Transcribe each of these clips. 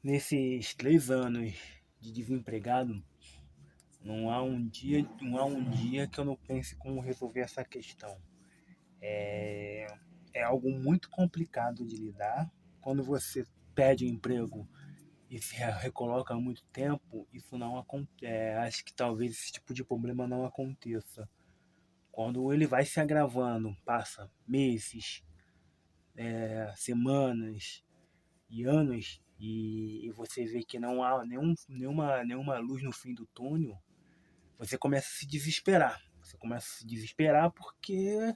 Nesses 3 anos de desempregado, não há um dia que eu não pense como resolver essa questão. É algo muito complicado de lidar. Quando você perde o emprego e se recoloca há muito tempo, isso não acontece. Acho que talvez esse tipo de problema não aconteça. Quando ele vai se agravando, passa meses, semanas e anos, e você vê que não há nenhuma luz no fim do túnel, você começa a se desesperar. Você começa a se desesperar porque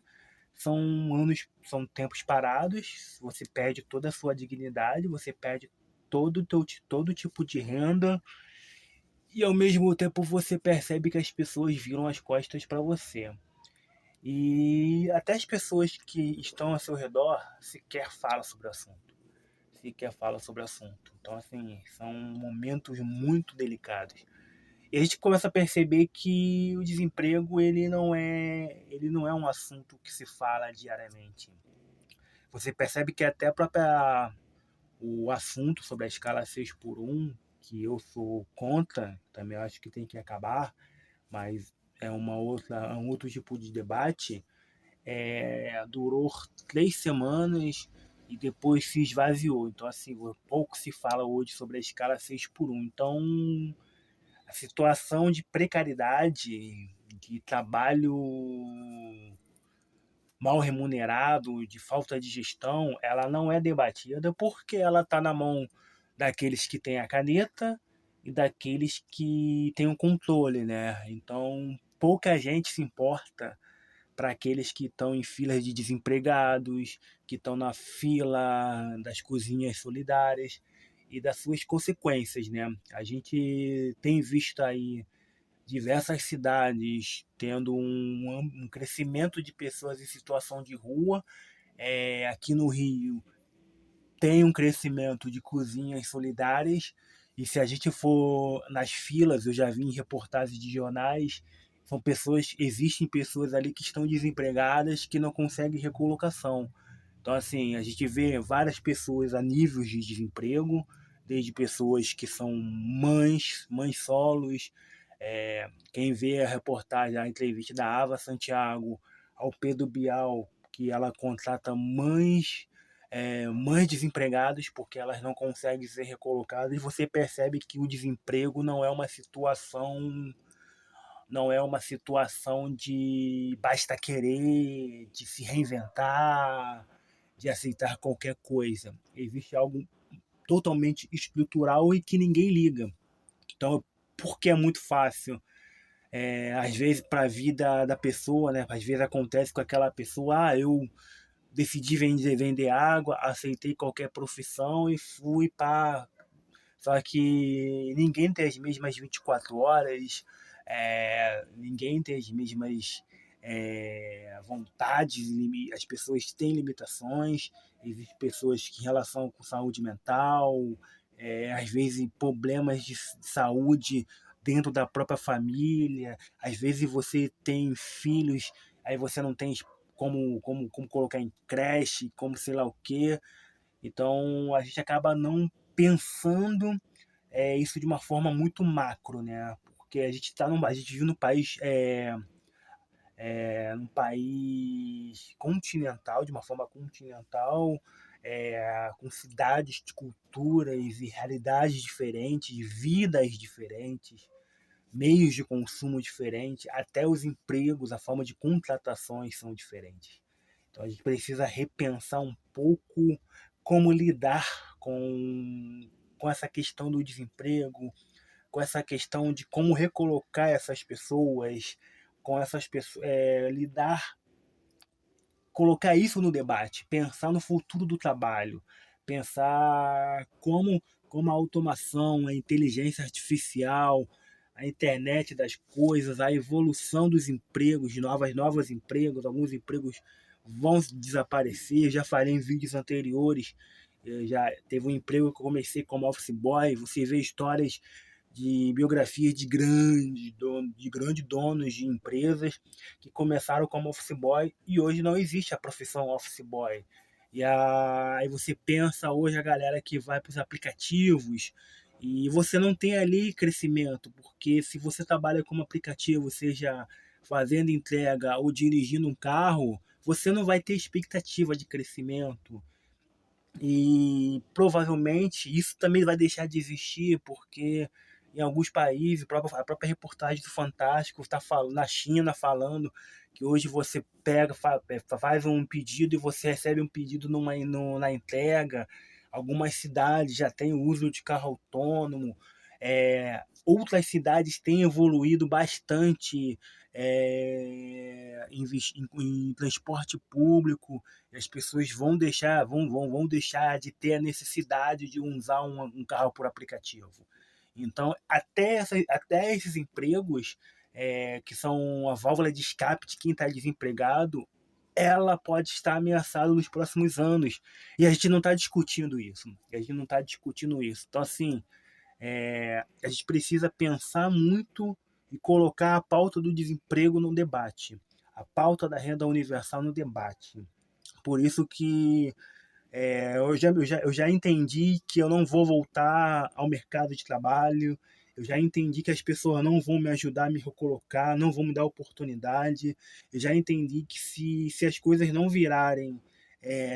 são anos, são tempos parados, você perde toda a sua dignidade, você perde todo tipo de renda, e ao mesmo tempo você percebe que as pessoas viram as costas para você. E até as pessoas que estão ao seu redor sequer falam sobre o assunto. Sequer falam sobre o assunto. Então, assim, são momentos muito delicados. E a gente começa a perceber que o desemprego ele não é um assunto que se fala diariamente. Você percebe que até o assunto sobre a escala 6x1, que eu sou contra, também acho que tem que acabar, mas é um outro tipo de debate, durou 3 semanas e depois se esvaziou. Então, assim, pouco se fala hoje sobre a escala 6x1. Então, a situação de precariedade, de trabalho mal remunerado, de falta de gestão, ela não é debatida porque ela está na mão daqueles que têm a caneta e daqueles que têm o controle, né? Então, pouca gente se importa para aqueles que estão em filas de desempregados, que estão na fila das cozinhas solidárias e das suas consequências, né? A gente tem visto aí diversas cidades tendo um crescimento de pessoas em situação de rua. Aqui no Rio tem um crescimento de cozinhas solidárias, e se a gente for nas filas, eu já vi em reportagens de jornais, existem pessoas ali que estão desempregadas, que não conseguem recolocação. Então, assim, a gente vê várias pessoas a níveis de desemprego, desde pessoas que são mães solos, quem vê a reportagem, a entrevista da Ava Santiago ao Pedro Bial, que ela contrata mães desempregadas porque elas não conseguem ser recolocadas, e você percebe que o desemprego não é uma situação de basta querer, de se reinventar, de aceitar qualquer coisa. Existe algo totalmente estrutural e que ninguém liga. Então, porque é muito fácil, às vezes, para a vida da pessoa, né? Às vezes acontece com aquela pessoa, eu decidi vender água, aceitei qualquer profissão e fui para. Só que ninguém tem as mesmas 24 horas, ninguém tem as mesmas vontades, as pessoas têm limitações, existem pessoas que em relação com saúde mental, às vezes problemas de saúde dentro da própria família, às vezes você tem filhos, aí você não tem como colocar em creche, como sei lá o quê. Então a gente acaba não pensando isso de uma forma muito macro, né? Porque a gente vive num país continental, de uma forma continental, com cidades, culturas e realidades diferentes, vidas diferentes, meios de consumo diferentes, até os empregos, a forma de contratações são diferentes. Então a gente precisa repensar um pouco como lidar com essa questão do desemprego, com essa questão de como recolocar essas pessoas, com essas pessoas, lidar, colocar isso no debate, pensar no futuro do trabalho, pensar como a automação, a inteligência artificial, a internet das coisas, a evolução dos empregos, de novos empregos, alguns empregos vão desaparecer. Já falei em vídeos anteriores, já teve um emprego que eu comecei como office boy. Você vê histórias de biografias de grandes donos de empresas que começaram como office boy e hoje não existe a profissão office boy. Aí você pensa hoje a galera que vai para os aplicativos e você não tem ali crescimento, porque se você trabalha como aplicativo, seja fazendo entrega ou dirigindo um carro, você não vai ter expectativa de crescimento. E provavelmente isso também vai deixar de existir, porque em alguns países, a própria reportagem do Fantástico está falando, na China, falando que hoje você pega, faz um pedido e você recebe um pedido na entrega. Algumas cidades já têm o uso de carro autônomo. Outras cidades têm evoluído bastante em transporte público. As pessoas vão deixar de ter a necessidade de usar um carro por aplicativo. Então, até esses empregos, que são a válvula de escape de quem está desempregado, ela pode estar ameaçada nos próximos anos. E a gente não está discutindo isso. Então, assim, a gente precisa pensar muito e colocar a pauta do desemprego no debate, a pauta da renda universal no debate. Por isso que eu já entendi que eu não vou voltar ao mercado de trabalho, eu já entendi que as pessoas não vão me ajudar a me recolocar, não vão me dar oportunidade, eu já entendi que se as coisas não virarem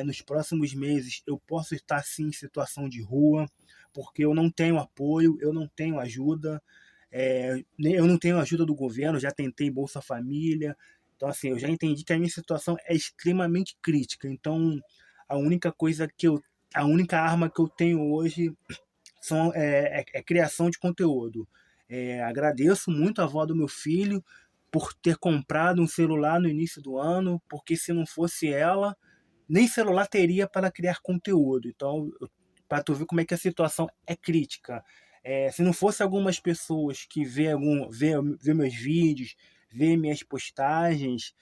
nos próximos meses, eu posso estar sim em situação de rua, porque eu não tenho apoio, eu não tenho ajuda, eu não tenho ajuda do governo, já tentei Bolsa Família, então assim, eu já entendi que a minha situação é extremamente crítica, então a única coisa que eu a única arma que eu tenho hoje é criação de conteúdo. Agradeço muito a avó do meu filho por ter comprado um celular no início do ano, porque se não fosse ela, nem celular teria para criar conteúdo. Então, para tu ver como é que a situação é crítica. Se não fosse algumas pessoas que vê meus vídeos, vê minhas postagens,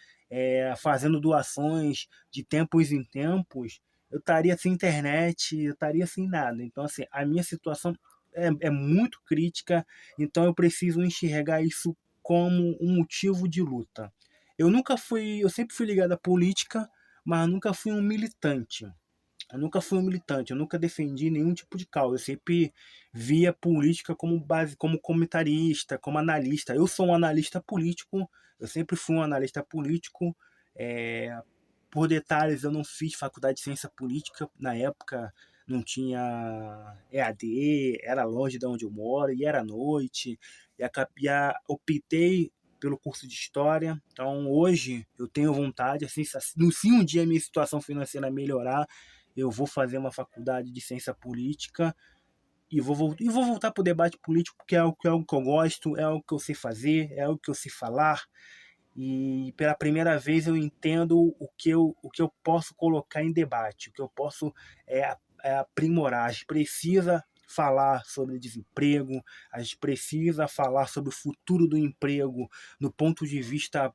fazendo doações de tempos em tempos, eu estaria sem internet, eu estaria sem nada. Então, assim, a minha situação é muito crítica, então eu preciso enxergar isso como um motivo de luta. Eu sempre fui ligado à política, mas nunca fui um militante. Eu nunca defendi nenhum tipo de causa. Eu sempre via política como base, como comentarista, como analista. Eu sou um analista político, eu sempre fui um analista político. É, por detalhes, eu não fiz faculdade de ciência política. Na época não tinha EAD, era longe de onde eu moro, e era noite. Optei pelo curso de História. Então, hoje, eu tenho vontade, assim, se um dia a minha situação financeira melhorar, eu vou fazer uma faculdade de Ciência Política e vou voltar para o debate político, porque é algo que eu gosto, é algo que eu sei fazer, é algo que eu sei falar. E pela primeira vez eu entendo o que eu posso colocar em debate, o que eu posso aprimorar. A gente precisa falar sobre desemprego, a gente precisa falar sobre o futuro do emprego no ponto de vista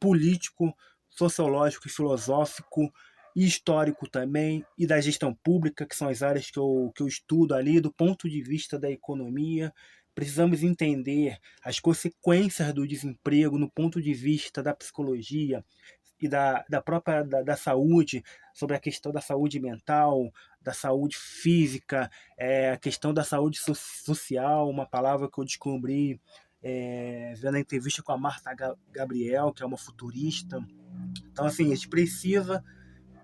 político, sociológico e filosófico, e histórico também, e da gestão pública, que são as áreas que eu estudo ali, do ponto de vista da economia. Precisamos entender as consequências do desemprego no ponto de vista da psicologia e da própria da saúde, sobre a questão da saúde mental, da saúde física, a questão da saúde social, uma palavra que eu descobri vendo a entrevista com a Marta Gabriel, que é uma futurista. Então, assim, a gente precisa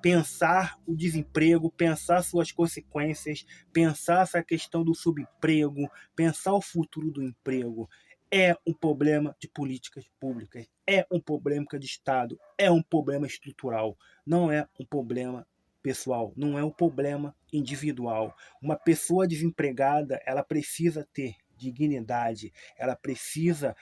pensar o desemprego, pensar suas consequências, pensar essa questão do subemprego, pensar o futuro do emprego. É um problema de políticas públicas, é um problema de Estado, é um problema estrutural, não é um problema pessoal, não é um problema individual. Uma pessoa desempregada, ela precisa ter dignidade, ela precisa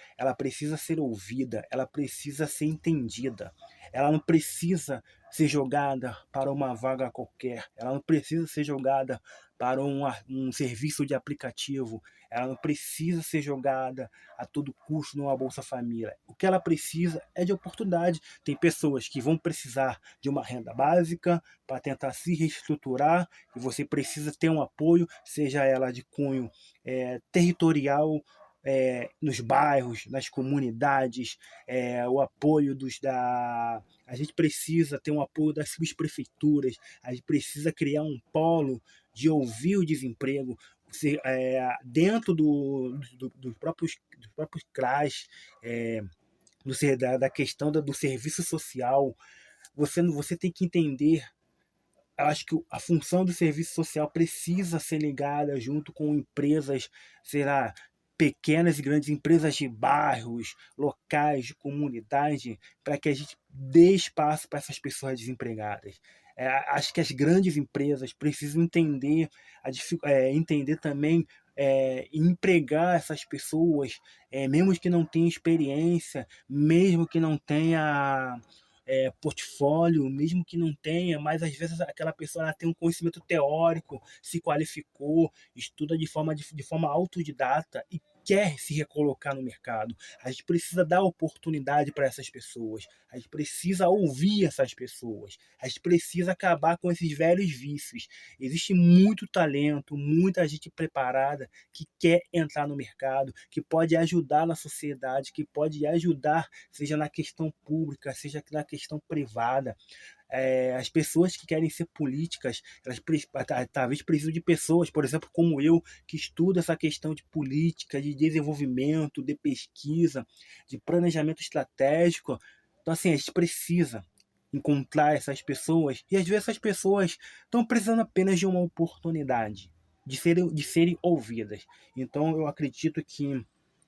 ser ouvida, ela precisa ser entendida. Ela não precisa ser jogada para uma vaga qualquer, ela não precisa ser jogada para um serviço de aplicativo, ela não precisa ser jogada a todo custo numa Bolsa Família. O que ela precisa é de oportunidade. Tem pessoas que vão precisar de uma renda básica para tentar se reestruturar e você precisa ter um apoio, seja ela de cunho territorial, nos bairros, nas comunidades, o apoio a gente precisa ter um apoio das subprefeituras, a gente precisa criar um polo de ouvir o desemprego, dentro dos próprios CRAs, da questão do serviço social. Você tem que entender. Eu acho que a função do serviço social precisa ser ligada junto com empresas, sei lá, pequenas e grandes empresas de bairros, locais, de comunidade, para que a gente dê espaço para essas pessoas desempregadas. Acho que as grandes empresas precisam entender, entender também, empregar essas pessoas, mesmo que não tenha experiência, mesmo que não tenha portfólio, mesmo que não tenha, mas às vezes aquela pessoa ela tem um conhecimento teórico, se qualificou, estuda de forma autodidata e quer se recolocar no mercado. A gente precisa dar oportunidade para essas pessoas, a gente precisa ouvir essas pessoas, a gente precisa acabar com esses velhos vícios. Existe muito talento, muita gente preparada que quer entrar no mercado, que pode ajudar na sociedade, que pode ajudar, seja na questão pública, seja na questão privada. As pessoas que querem ser políticas, elas talvez precisam de pessoas, por exemplo, como eu, que estuda essa questão de política, de desenvolvimento, de pesquisa, de planejamento estratégico. Então, assim, a gente precisa encontrar essas pessoas, e às vezes essas pessoas estão precisando apenas de uma oportunidade, de serem ouvidas. Então, eu acredito que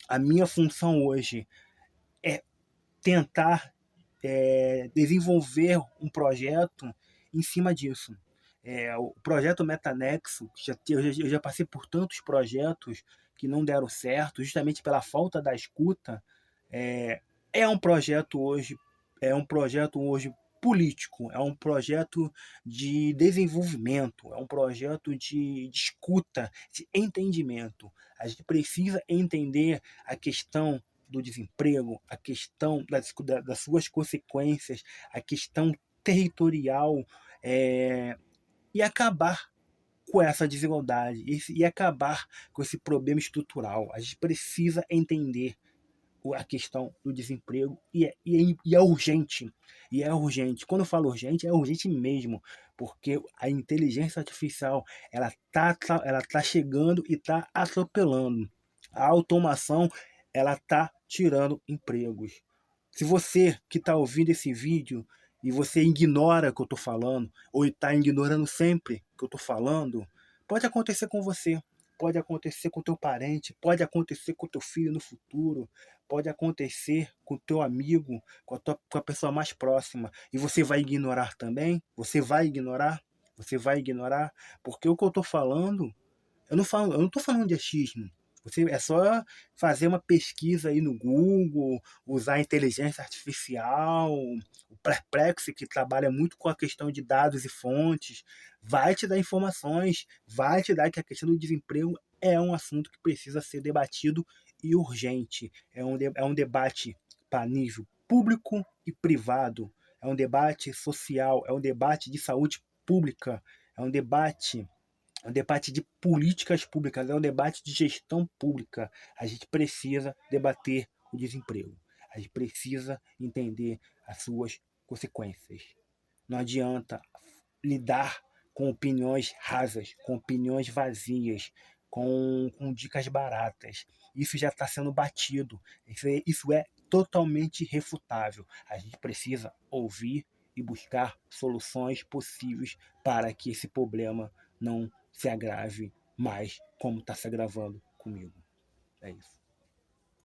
a minha função hoje é tentar desenvolver um projeto em cima disso. O projeto Metanexo, eu já passei por tantos projetos que não deram certo, justamente pela falta da escuta. É, é um projeto hoje, é um projeto hoje político, é um projeto de desenvolvimento, é um projeto de escuta, de entendimento. A gente precisa entender a questão do desemprego, a questão das suas consequências, a questão territorial, e acabar com essa desigualdade e acabar com esse problema estrutural. A gente precisa entender a questão do desemprego e é urgente. E é urgente. Quando eu falo urgente, é urgente mesmo, porque a inteligência artificial ela tá chegando e está atropelando. A automação ela está tirando empregos. Se você que está ouvindo esse vídeo e você ignora o que eu estou falando, ou está ignorando sempre o que eu estou falando, pode acontecer com você, pode acontecer com teu parente, pode acontecer com teu filho no futuro, pode acontecer com o teu amigo, com a pessoa mais próxima. E você vai ignorar também? Você vai ignorar? Você vai ignorar? Porque o que eu estou falando, eu não estou falando de achismo. É só fazer uma pesquisa aí no Google, usar a inteligência artificial, o Perplexity, que trabalha muito com a questão de dados e fontes, vai te dar informações, vai te dar que a questão do desemprego é um assunto que precisa ser debatido e urgente. É um debate para nível público e privado, é um debate social, é um debate de saúde pública, é um debate de políticas públicas, é um debate de gestão pública. A gente precisa debater o desemprego. A gente precisa entender as suas consequências. Não adianta lidar com opiniões rasas, com opiniões vazias, com dicas baratas. Isso já está sendo batido. Isso é totalmente refutável. A gente precisa ouvir e buscar soluções possíveis para que esse problema não se agrave mais como está se agravando comigo. É isso.